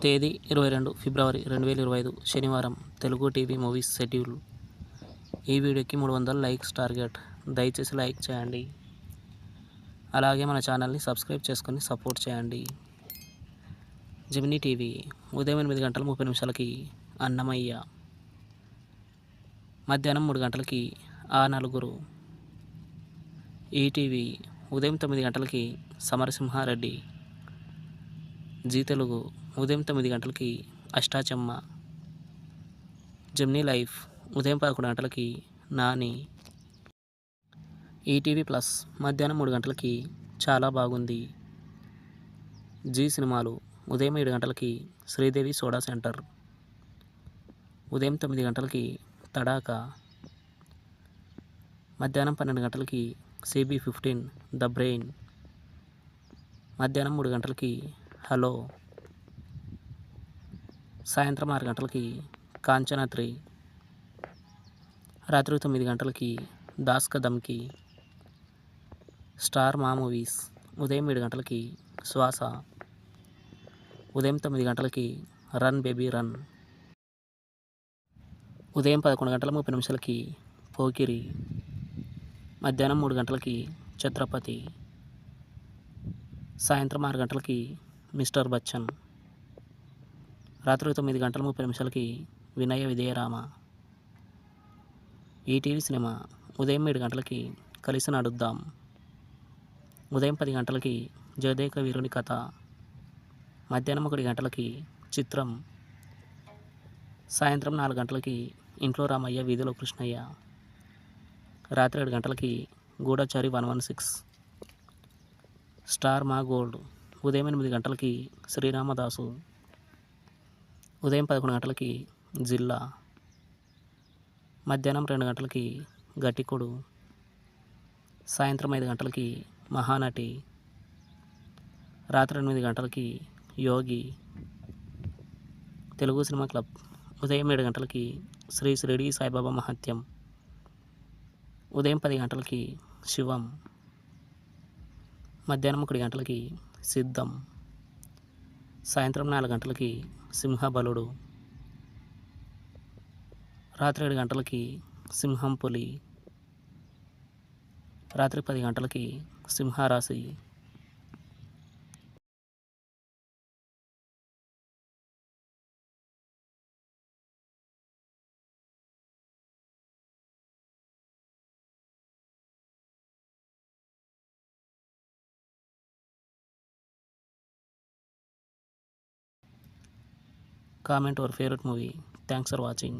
తేదీ 22 ఫిబ్రవరి 2025 శనివారం. Telugu TV movies schedule. ఈ వీడియోకి 300 లైక్స్ టార్గెట్. దయచేసి లైక్ చేయండి. అలాగే మన ఛానల్ని సబ్స్క్రైబ్ చేసుకొని సపోర్ట్ చేయండి. జెమినీ టీవీ ఉదయం 8 గంటల 30 నిమిషాలకి అన్నమయ్య, మధ్యాహ్నం 3 గంటలకి ఆ నలుగురు. ఈటీవీ ఉదయం 9 గంటలకి సమరసింహారెడ్డి. జీ తెలుగు ఉదయం 9 గంటలకి అష్టాచెమ్మ. జెమినీ లైఫ్ ఉదయం 11 గంటలకి నాని. ఈటీవీ ప్లస్ మధ్యాహ్నం 3 గంటలకి చాలా బాగుంది. జీ సినిమాలు ఉదయం 7 గంటలకి శ్రీదేవి సోడా సెంటర్. ఉదయం 9 గంటలకి తడాకా. మధ్యాహ్నం 12 గంటలకి CB15 ద బ్రెయిన్. మధ్యాహ్నం 3 గంటలకి హలో. సాయంత్రం 6 గంటలకి కాంచనా 3. రాత్రి 9 గంటలకి దాస్ కా దమ్కి. స్టార్ మా మూవీస్ ఉదయం 7 గంటలకి శ్వాస. ఉదయం 9 గంటలకి రన్ బేబీ రన్. ఉదయం 11 గంటల 30 నిమిషాలకి పోకిరి. మధ్యాహ్నం 3 గంటలకి ఛత్రపతి. సాయంత్రం 6 గంటలకి మిస్టర్ బచ్చన్. రాత్రి 9 గంటల 30 నిమిషాలకి వినయ విజయరామ. ఈటీవీ సినిమా ఉదయం 7 గంటలకి కలిసి నడుద్దాం. ఉదయం 10 గంటలకి జగదేక వీరుని కథ. మధ్యాహ్నం 1 గంటలకి చిత్రం. సాయంత్రం 4 గంటలకి ఇంట్లో రామయ్య వీధిలో కృష్ణయ్య. రాత్రి 7 గంటలకి గూఢచారి 116. స్టార్ మా గోల్డ్ ఉదయం 8 గంటలకి శ్రీరామదాసు. ఉదయం 11 గంటలకి జిల్లా. మధ్యాహ్నం 2 గంటలకి గట్టికొడు. సాయంత్రం 5 గంటలకి మహానటి. రాత్రి 8 గంటలకి యోగి. తెలుగు సినిమా క్లబ్ ఉదయం 7 గంటలకి శ్రీ షిరిడి సాయిబాబా మహత్యం. ఉదయం 10 గంటలకి శివం. మధ్యాహ్నం 1 గంటలకి సిద్ధం. సాయంత్రం 4 గంటలకి సింహబలుడు. రాత్రి 7 గంటలకి సింహం పులి. రాత్రి 10 గంటలకి సింహరాశి. Comment our favorite movie. Thanks for watching.